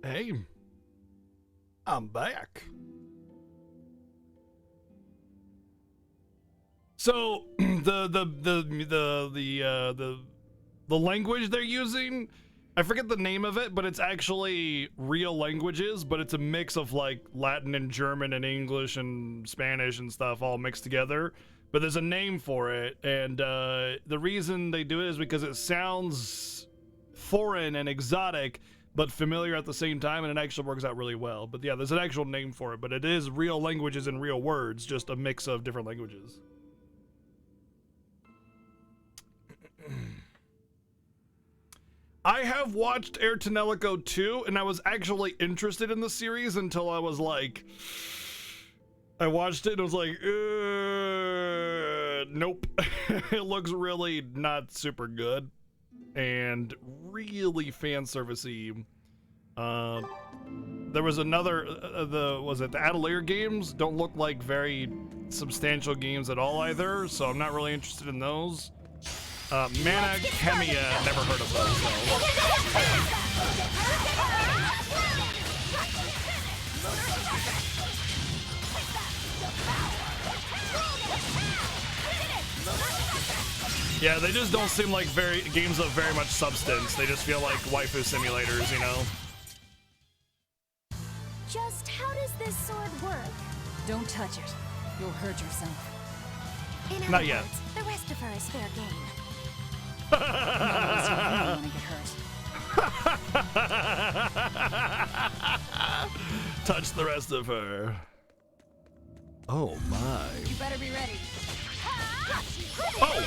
Hey, I'm back. So the language they're using, I forget the name of it, but it's actually real languages, but it's a mix of like Latin and German and English and Spanish and stuff all mixed together. But there's a name for it, and the reason they do it is because it sounds foreign and exotic, but familiar at the same time, and it actually works out really well. But yeah, there's an actual name for it, but it is real languages and real words, just a mix of different languages. I have watched Air Tonelico 2, and I was actually interested in the series until I was like, I watched it and was like, nope. It looks really not super good and really fan servicey. There was another, the Atelier games don't look like very substantial games at all either, so I'm not really interested in those. Mana Chemia, never heard of those though. Yeah, they just don't seem like games of very much substance. They just feel like waifu simulators, you know? Just how does this sword work? Don't touch it. You'll hurt yourself. In other Not yet. words, the rest of her is fair game. Otherwise, you're really gonna get hurt. Touch the rest of her. Oh my. You better be ready. Oh!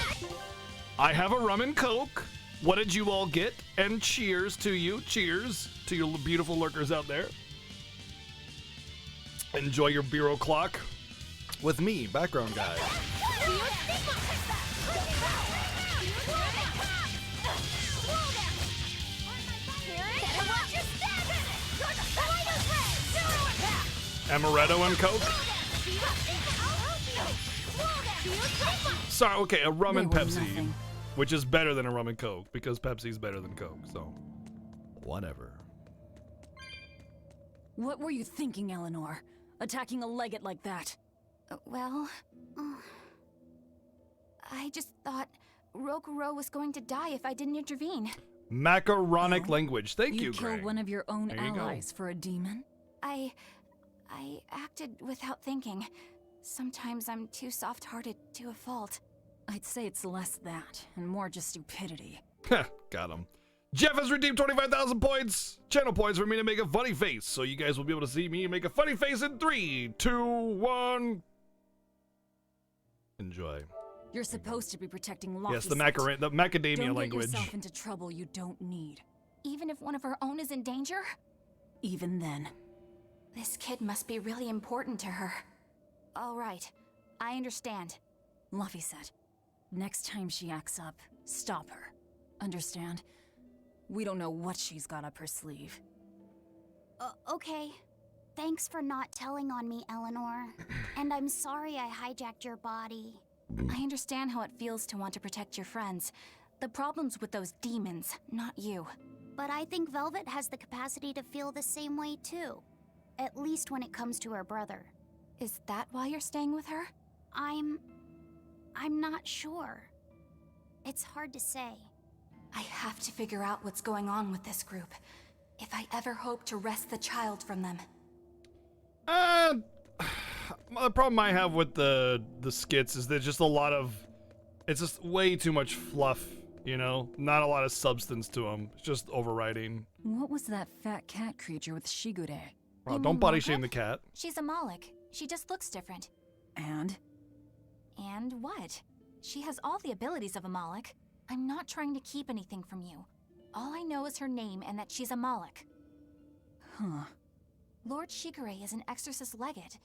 I have a rum and coke. What did you all get? And cheers to you. Cheers to you beautiful lurkers out there. Enjoy your beer o'clock with me, background guy. Amaretto and coke? Sorry, okay, a rum and They were Pepsi, nothing. which is better than a rum and coke because Pepsi's better than Coke, so whatever. What were you thinking, Eleanor? Attacking a legate like that? Well, I just thought Rokuro was going to die if I didn't intervene. Macaronic Well, language. Thank you, You killed Greg. one of your own There you go. allies for a demon? I acted without thinking. Sometimes I'm too soft-hearted to a fault. I'd say it's less that, and more just stupidity. Got him. Jeff has redeemed 25,000 points, channel points for me to make a funny face. So you guys will be able to see me make a funny face in 3, 2, 1. Enjoy. You're supposed to be protecting Loki's Yes, the macadamia Don't language. get yourself into trouble you don't need. Even if one of her own is in danger? Even then. This kid must be really important to her. All right, I understand. Luffy said, next time she acts up, stop her. Understand? We don't know what she's got up her sleeve. Okay. Thanks for not telling on me, Eleanor. And I'm sorry I hijacked your body. I understand how it feels to want to protect your friends. The problem's with those demons, not you. But I think Velvet has the capacity to feel the same way too. At least when it comes to her brother. Is that why you're staying with her? I'm not sure. It's hard to say. I have to figure out what's going on with this group. If I ever hope to wrest the child from them. The problem I have with the skits is there's just a lot of, it's just way too much fluff, you know? Not a lot of substance to them. It's just overwriting. What was that fat cat creature with Shigure? Wow, You don't mean body Mocha? shame the cat. She's a Moloch. She just looks different. And? And what? She has all the abilities of a Moloch. I'm not trying to keep anything from you. All I know is her name and that she's a Moloch. Huh. Lord Shigure is an exorcist legate,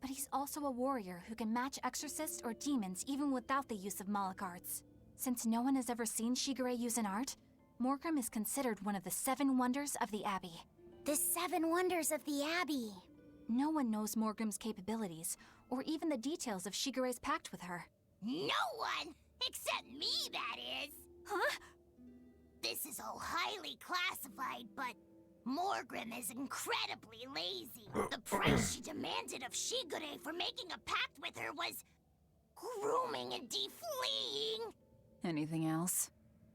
but he's also a warrior who can match exorcists or demons even without the use of Moloch arts. Since no one has ever seen Shigure use an art, Morgrim is considered one of the 7 wonders of the Abbey. The 7 wonders of the Abbey! No one knows Morgrim's capabilities, or even the details of Shigure's pact with her. No one! Except me, that is! Huh? This is all highly classified, but Morgrim is incredibly lazy. The price she demanded of Shigure for making a pact with her was grooming and defleeing. Anything else?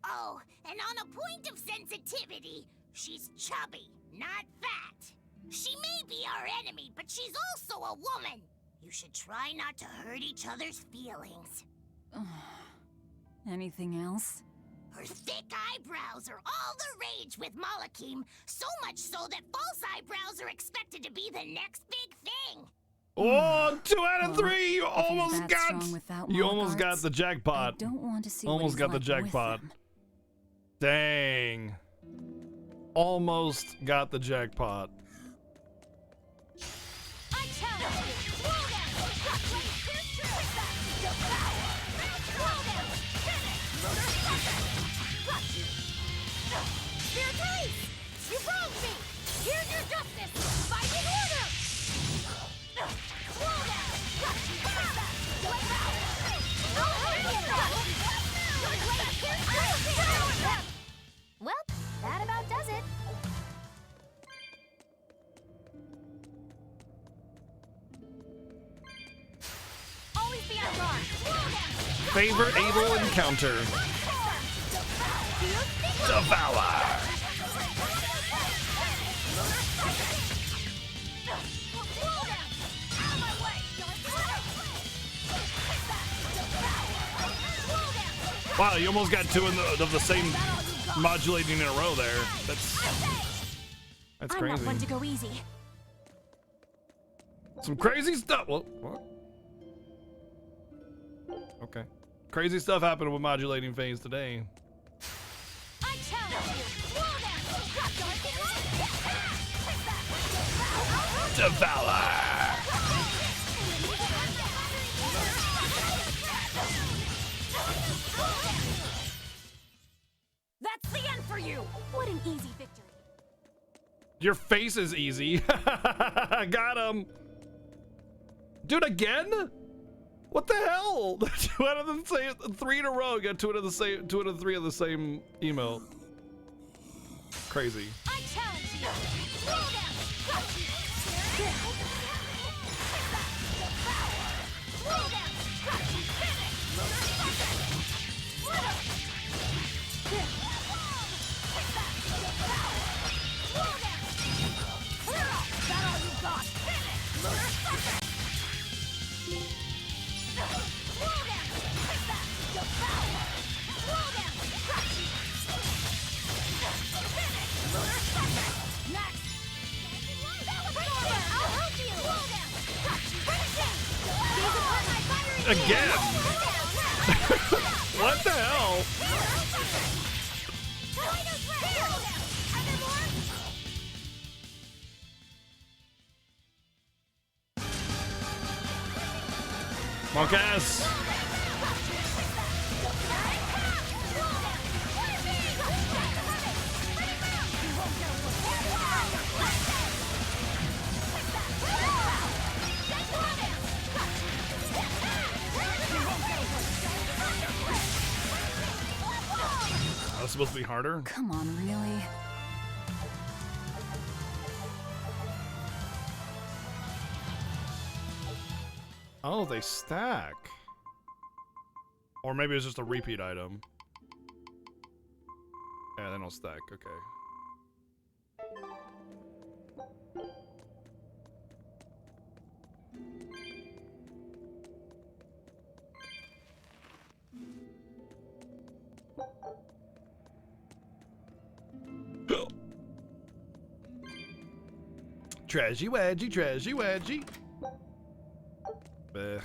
Oh, and on a point of sensitivity, she's chubby, not fat. She may be our enemy, but she's also a woman. You should try not to hurt each other's feelings. Anything else? Her thick eyebrows are all the rage with Malakim, so much so that false eyebrows are expected to be the next big thing. Oh, 2 out of 3. You If he's almost that got. strong without You almost got Moloch the arts, jackpot. I don't want to see Almost what got the he's like with jackpot. them. Dang. Almost got the jackpot. I challenge you! Roll down! Cut blade, pierce through! Devour! Roll down! Finish! Got you! Spiritualise! You wronged me! Here's your justice! Fight in order! Roll down! Got you! Devour! I'll hurt you! Cut blade, pierce through! Well, that about does it. Always be on guard! Roll down! Favor able encounter. Devour. Wow, you almost got 2 of the same modulating in a row there. That's I'm crazy. not one to go easy. Some crazy stuff. What? Okay. Crazy stuff happened with modulating phase today. I challenge you! Roll down! Devour. That's the end for you! What an easy victory. Your face is easy. Got him. Dude, again? What the hell? 2 out of the same, 3 in a row. Got 2 out of the same, 2 out of 3 of the same email. Crazy. I challenge you! Roll down! Got you! Roll down! Got you! Finish! Roll down! Clear up! That all you got? Finish! Roll down! Devour! Roll down! Got you! Finish! Next! I'll help you! Roll down! Got you! Finish him! Gaze upon my fiery Again. What the hell? Monkass. That's supposed to be harder? Come on, really? Oh, they stack. Or maybe it's just a repeat item. Yeah, they don't stack. Okay. Trashy wedgie, trashy wedgie. Blech.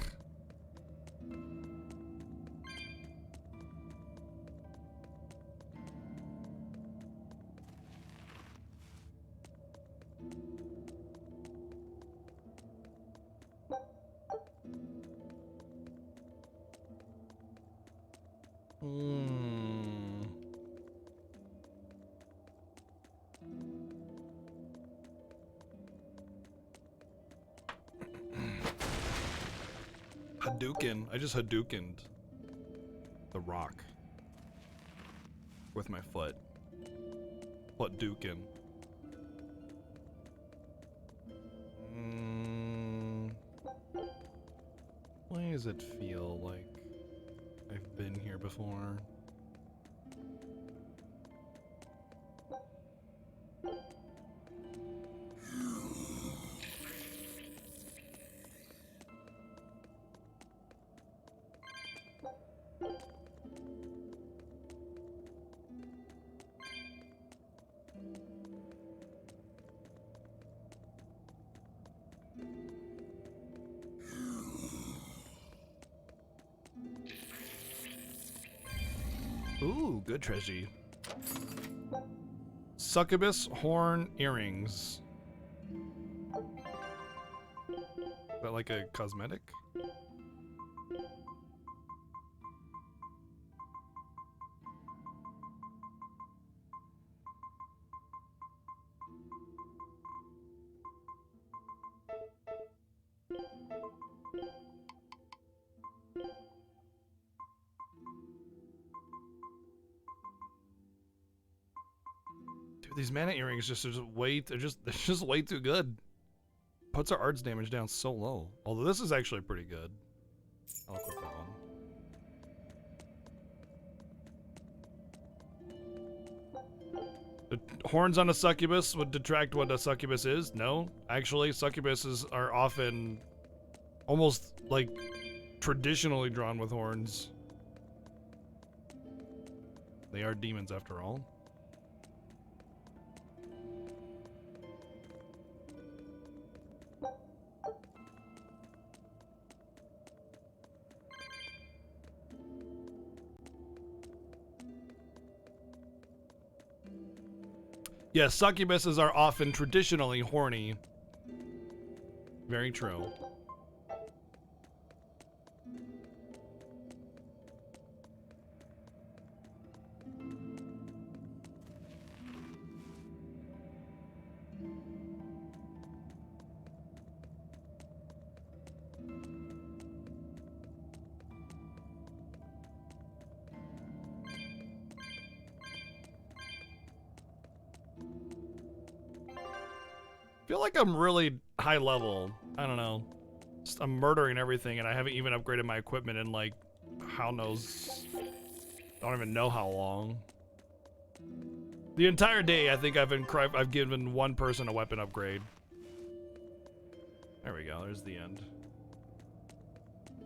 Hadouken. I just Hadoukened the rock with my foot. What Dukin? does it feel like I've been here before? Ooh, good treasure. Succubus horn earrings. Is that like a cosmetic? Dude, these mana earrings just are they're just way too good. Puts our arts damage down so low. Although this is actually pretty good. I'll equip that one. The horns on a succubus would detract what a succubus is? No. Actually, succubuses are often almost like traditionally drawn with horns. They are demons after all. Yes, succubuses are often traditionally horny. Very true. I feel like I'm really high level. I don't know. Just, I'm murdering everything, and I haven't even upgraded my equipment in like, how knows? I don't even know how long. The entire day, I think I've given one person a weapon upgrade. There we go. There's the end.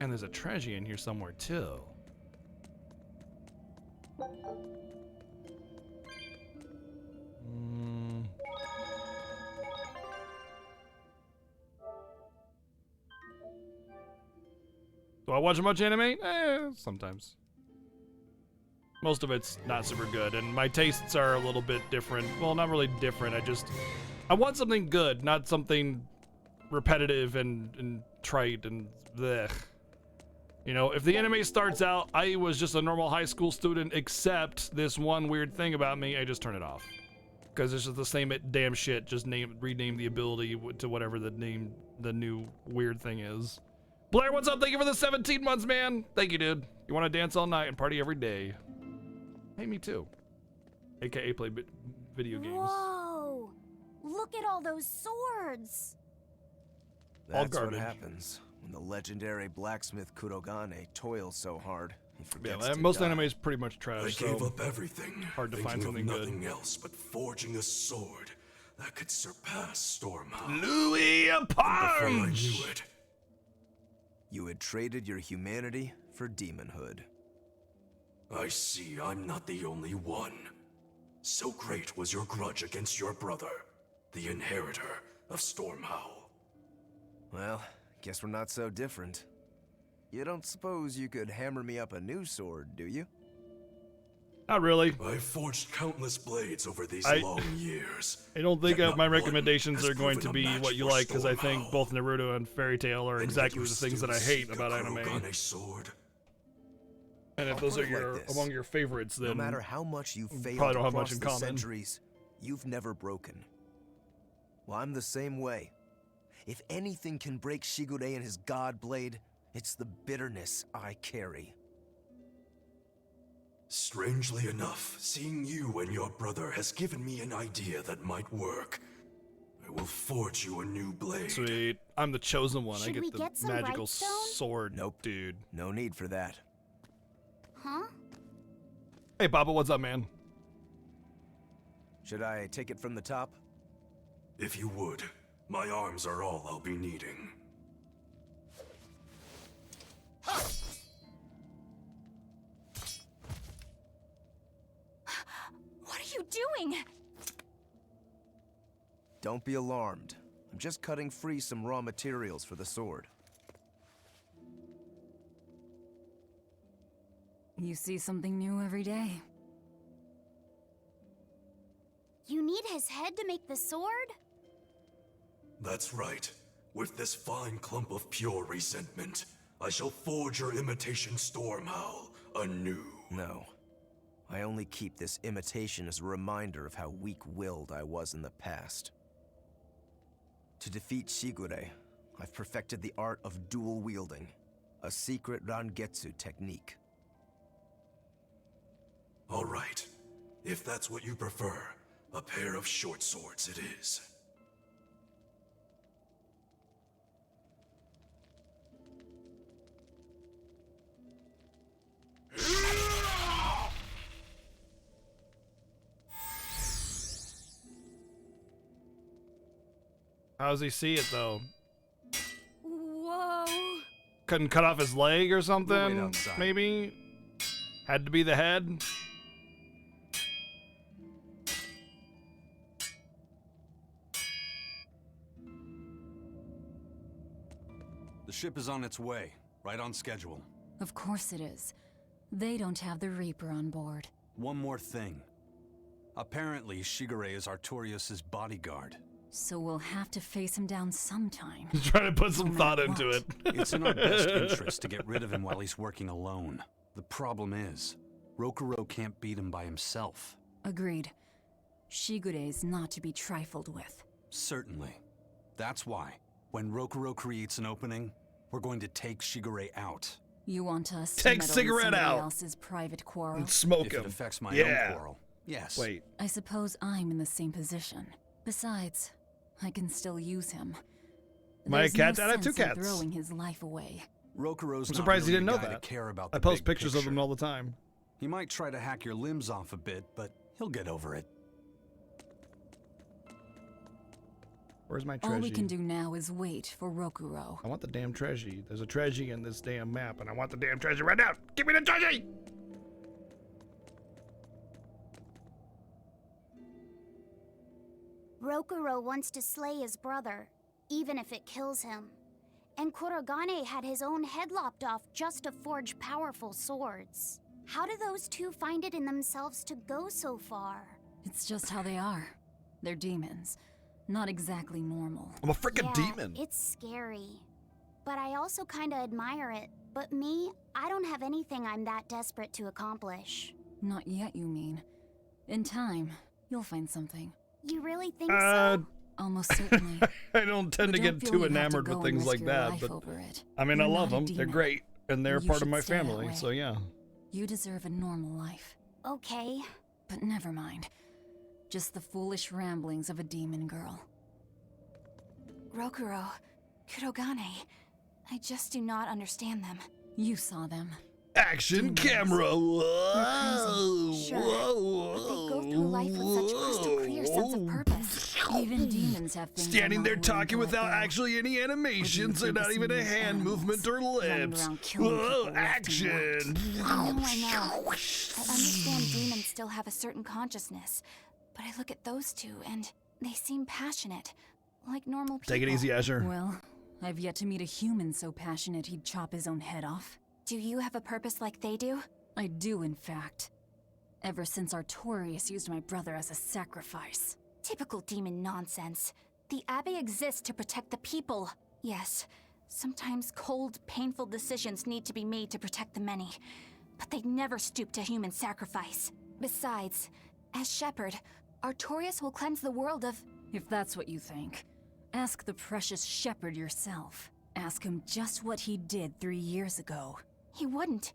And there's a treasure in here somewhere too. Do I watch much anime? Sometimes. Most of it's not super good, and my tastes are a little bit different. Well, not really different. I want something good, not something repetitive and trite and blech. You know, if the anime starts out, I was just a normal high school student, except this one weird thing about me, I just turn it off. Because it's just the same damn shit, just rename the ability to whatever the new weird thing is. Blair, what's up? Thank you for the 17 months, man. Thank you, dude. You want to dance all night and party every day. Hey, me too. AKA play video games. Whoa! Look at all those swords! That's what happens when the legendary blacksmith Kurogane toils so hard. He forgets to most die. anime is pretty much trash. I gave up everything. Hard to find something good. Nothing else but forging a sword that could surpass Stormhound. Louis a Before I punch! knew it, You had traded your humanity for demonhood. I see I'm not the only one. So great was your grudge against your brother, the inheritor of Stormhowl. Well, guess we're not so different. You don't suppose you could hammer me up a new sword, do you? Not really. I've forged countless blades over these long years. I don't think Yet not my one recommendations has are going proven to a be match what you for like, because I think Stormhowl. both Naruto and Fairy Tail are And exactly yet the you things that I still hate seek about a anime. Kurogane sword. And if I'll those put are it like this. among your favorites, then No matter how much you failed probably don't have across much in the common. centuries, you've never broken. Well, I'm the same way. If anything can break Shigure and his god blade, it's the bitterness I carry. Strangely enough, seeing you and your brother has given me an idea that might work. I will forge you a new blade. Sweet. I'm the chosen one. I Should get we the get some magical Brightstone? sword. Nope. Dude. No need for that. Huh? Hey, Papa, what's up, man? Should I take it from the top? If you would, my arms are all I'll be needing. What are you doing? Don't be alarmed. I'm just cutting free some raw materials for the sword. You see something new every day. You need his head to make the sword? That's right. With this fine clump of pure resentment, I shall forge your imitation Stormhowl anew. No. I only keep this imitation as a reminder of how weak-willed I was in the past. To defeat Shigure, I've perfected the art of dual wielding, a secret Rangetsu technique. All right. If that's what you prefer, a pair of short swords it is. How does he see it, though? Whoa! Couldn't cut off his leg or We'll wait something? outside. Maybe? Had to be the head? The ship is on its way, right on schedule. Of course it is. They don't have the Reaper on board. One more thing. Apparently, Shigure is Artorias' bodyguard. So we'll have to face him down sometime. Trying to put some No thought matter into what. it. It's in our best interest to get rid of him while he's working alone. The problem is, Rokuro can't beat him by himself. Agreed. Shigure is not to be trifled with. Certainly. That's why, when Rokuro creates an opening, we're going to take Shigure out. You want us Take to meddle in cigarette somebody out. else's private quarrel? And smoke If him. it affects my Yeah. own quarrel, yes. Wait. I suppose I'm in the same position. Besides, I can still use him. My There's cat no died, I have two sense in cats. throwing his life away. Rokuro's I'm not surprised he really didn't the know guy that. to care about I the post big pictures of picture. him all the time. He might try to hack your limbs off a bit, but he'll get over it. Where's my All we treasure? can do now is wait for Rokuro. I want the damn treasure. There's a treasure in this damn map, and I want the damn treasure right now. Give me the treasure! Rokuro wants to slay his brother, even if it kills him. And Kurogane had his own head lopped off just to forge powerful swords. How do those two find it in themselves to go so far? It's just how they are. They're demons. Not exactly normal. I'm a freaking Yeah, demon. it's scary. But I also kinda admire it. But me, I don't have anything I'm that desperate to accomplish. Not yet, you mean. In time, you'll find something. You really think so? Almost certainly. I don't tend But to don't get feel too you have to enamored go with and things risk like your that, life but over it. I mean, I You're love not a them. They're demon. great, and they're You part of should my stay that family, way. so yeah. You deserve a normal life. Okay. But never mind. Just the foolish ramblings of a demon girl. Rokuro, Kurogane, I just do not understand them. You saw them. Action Demons. camera! They're Whoa! crazy, sure. Whoa! But they go through life with such crystal clear sense of purpose. Even demons have things Standing they're there not willing talking to let without go. actually any animations, Or and do you not think even a it's hand animals movement or running lips. around killing Whoa! people left and Action! I know. I understand demons still have a certain consciousness, but I look at those two and they seem passionate, like normal people. Take it easy, Asher. Well, I've yet to meet a human so passionate he'd chop his own head off. Do you have a purpose like they do? I do, in fact. Ever since Artorias used my brother as a sacrifice. Typical demon nonsense. The Abbey exists to protect the people. Yes, sometimes cold, painful decisions need to be made to protect the many, but they never stoop to human sacrifice. Besides, as shepherd, Artorias will cleanse the world of... If that's what you think, ask the precious shepherd yourself. Ask him just what he did 3 years ago. He wouldn't.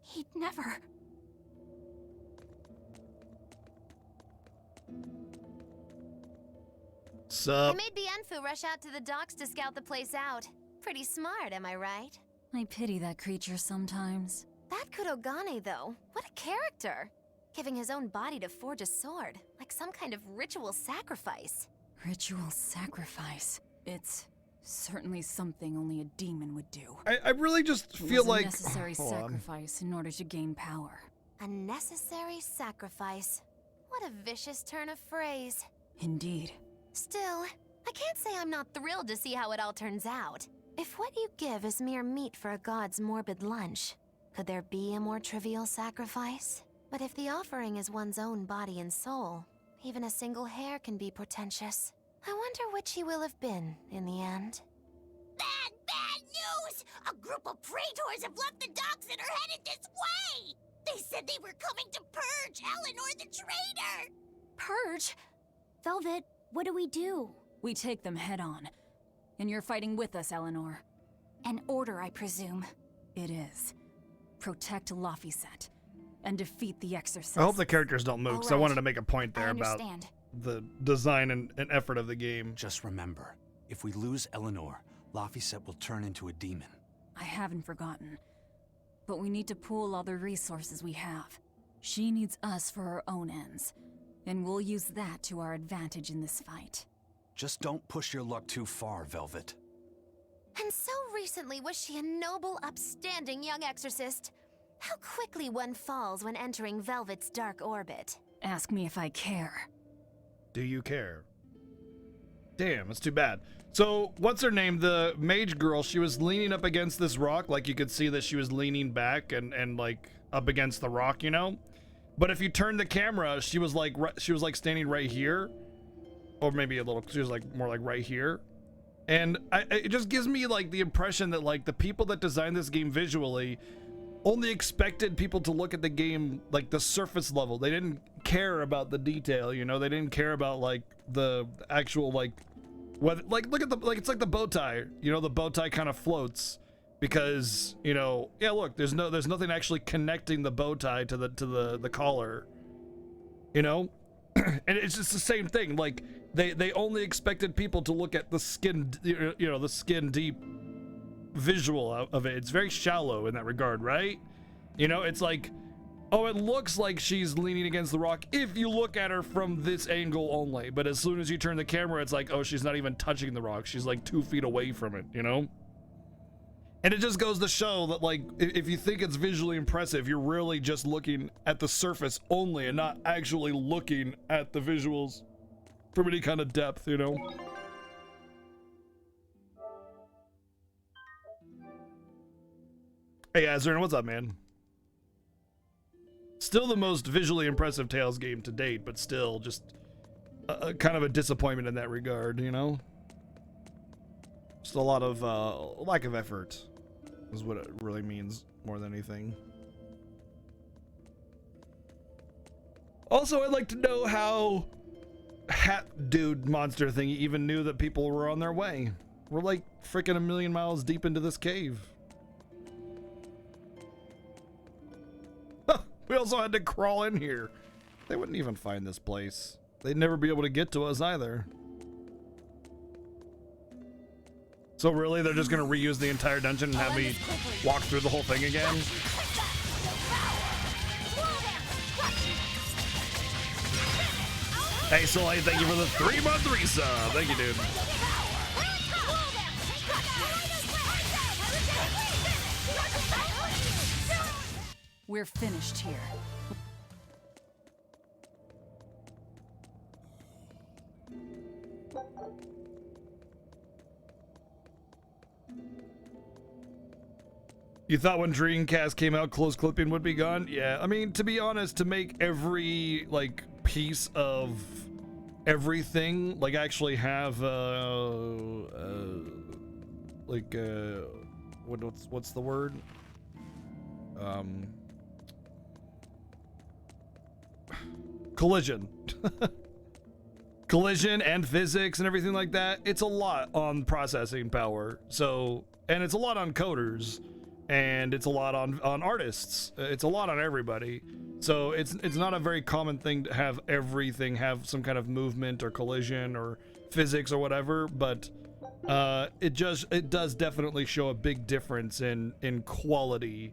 He'd never. I Sup? made Bienfu rush out to the docks to scout the place out. Pretty smart, am I right? I pity that creature sometimes. That Kurogane, though, what a character! Giving his own body to forge a sword, like some kind of ritual sacrifice. Ritual sacrifice. It's certainly something only a demon would do. I really just It feel was a like necessary hold on. sacrifice in order to gain power. A necessary sacrifice. What a vicious turn of phrase. Indeed. Still, I can't say I'm not thrilled to see how it all turns out. If what you give is mere meat for a god's morbid lunch, could there be a more trivial sacrifice? But if the offering is one's own body and soul, even a single hair can be portentous. I wonder which he will have been in the end. Bad, bad news! A group of praetors have left the docks and are headed this way! They said they were coming to purge Eleanor the traitor! Purge? Velvet, what do we do? We take them head on. And you're fighting with us, Eleanor. An order, I presume. It is. Protect Laphicet and defeat the Exorcist. I hope the characters don't move, because I Alright. wanted to make a point I there about understand. the design and effort of the game. Just remember, if we lose Eleanor, Laphicet will turn into a demon. I haven't forgotten. But we need to pool all the resources we have. She needs us for her own ends. And we'll use that to our advantage in this fight. Just don't push your luck too far, Velvet. And so recently was she a noble, upstanding young exorcist. How quickly one falls when entering Velvet's dark orbit. Ask me if I care. Do you care? Damn, that's too bad. So, what's her name? The mage girl, she was leaning up against this rock. Like, you could see that she was leaning back and like, up against the rock, you know? But if you turn the camera, she was like standing right here. Or maybe a little, she was like, more like right here. And it just gives me, like, the impression that, like, the people that designed this game visually only expected people to look at the game, like, the surface level. They didn't care about the detail, you know? They didn't care about, like, the actual, like, what, like, look at the, like, it's like the bow tie. You know, the bow tie kind of floats because, you know, yeah, look, there's nothing actually connecting the bow tie to the collar, you know? And it's just the same thing. Like, they only expected people to look at the skin, you know, the skin deep visual of it. It's very shallow in that regard, right? You know, it's like, oh, it looks like she's leaning against the rock if you look at her from this angle only. But as soon as you turn the camera, it's like, oh, she's not even touching the rock. She's like 2 feet away from it, you know? And it just goes to show that, like, if you think it's visually impressive, you're really just looking at the surface only and not actually looking at the visuals from any kind of depth, you know? Hey, Azern, what's up, man? Still the most visually impressive Tales game to date, but still just kind of a disappointment in that regard, you know? Just a lot of lack of effort is what it really means more than anything. Also, I'd like to know how Hat Dude Monster Thingy even knew that people were on their way. We're like freaking a million miles deep into this cave. We also had to crawl in here. They wouldn't even find this place. They'd never be able to get to us either. So really, they're just gonna reuse the entire dungeon and have me walk through the whole thing again? Hey, Soleil, thank you for the 3-month resub. Thank you, dude. We're finished here. You thought when Dreamcast came out, close clipping would be gone? Yeah, I mean, to be honest, to make every, like, piece of everything, like, actually have, what's the word? Collision. Collision and physics and everything like that. It's a lot on processing power. So, and it's a lot on coders. And it's a lot on artists. It's a lot on everybody. So it's not a very common thing to have everything have some kind of movement or collision or physics or whatever, but it does definitely show a big difference in quality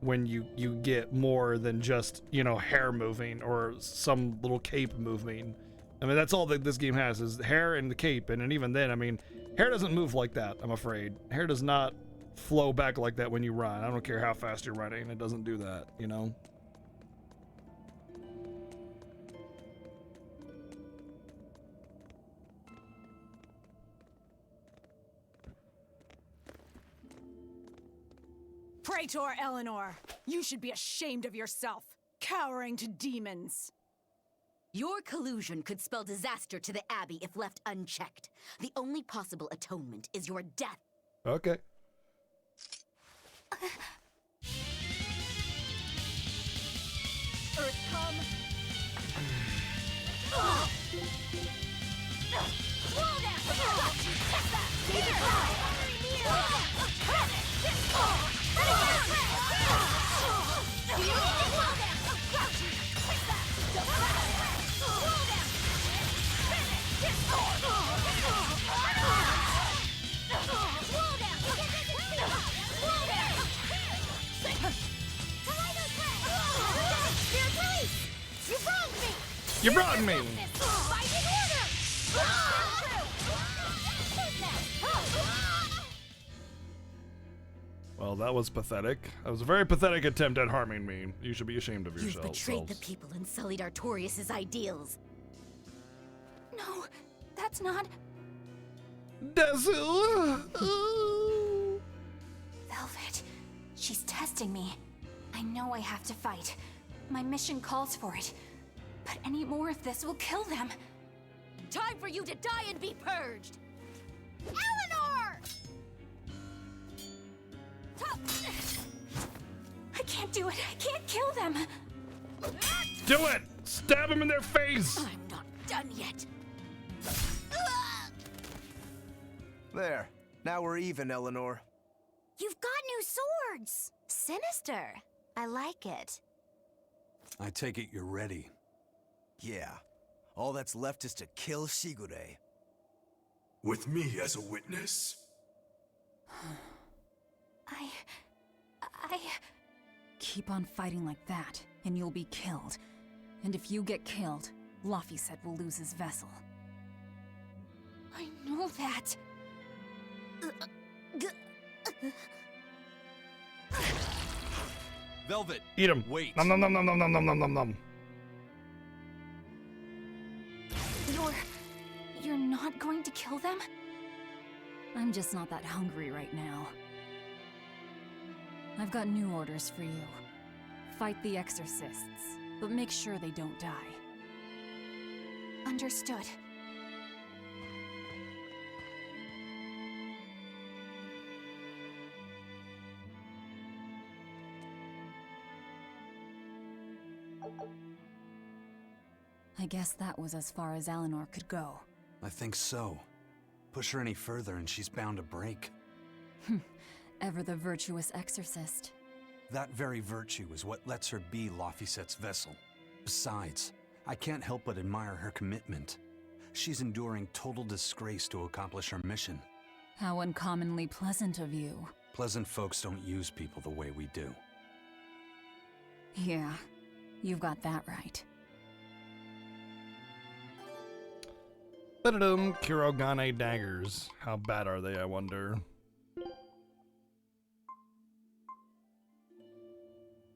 when you get more than just, you know, hair moving or some little cape moving. I mean, that's all that this game has is hair and the cape, and even then, I mean, hair doesn't move like that, I'm afraid. Hair does not flow back like that when you run. I don't care how fast you're running, it doesn't do that, you know? Praetor Eleanor, you should be ashamed of yourself, cowering to demons. Your collusion could spell disaster to the Abbey if left unchecked. The only possible atonement is your death. Okay. Earth come. You brought me! Well, that was pathetic. That was a very pathetic attempt at harming me. You should be ashamed of You've yourselves. betrayed the people and sullied Artorius' ideals. No, that's not... Desu! Velvet. She's testing me. I know I have to fight. My mission calls for it. But any more of this will kill them. Time for you to die and be purged! Eleanor! I can't do it. I can't kill them. Do it! Stab him in their face! I'm not done yet. There. Now we're even, Eleanor. You've got new swords. Sinister. I like it. I take it you're ready. Yeah. All that's left is to kill Shigure. With me as a witness. I... Keep on fighting like that, and you'll be killed. And if you get killed, Laphicet will lose his vessel. I know that. Velvet! Eat him. Wait. Nom nom nom nom nom nom nom nom nom nom. You're not going to kill them? I'm just not that hungry right now. I've got new orders for you. Fight the exorcists, but make sure they don't die. Understood. I guess that was as far as Eleanor could go. I think so. Push her any further and she's bound to break. Ever the virtuous exorcist. That very virtue is what lets her be Laphicet's vessel. Besides, I can't help but admire her commitment. She's enduring total disgrace to accomplish her mission. How uncommonly pleasant of you. Pleasant folks don't use people the way we do. Yeah, you've got that right. Ba-da-dum, Kurogane daggers. How bad are they, I wonder?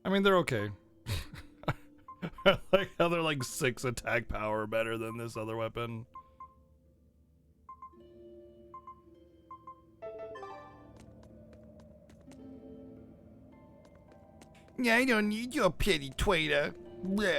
I mean, they're okay. I like how they're like 6 attack power better than this other weapon. Yeah, I don't need your pity, Twader. Blech.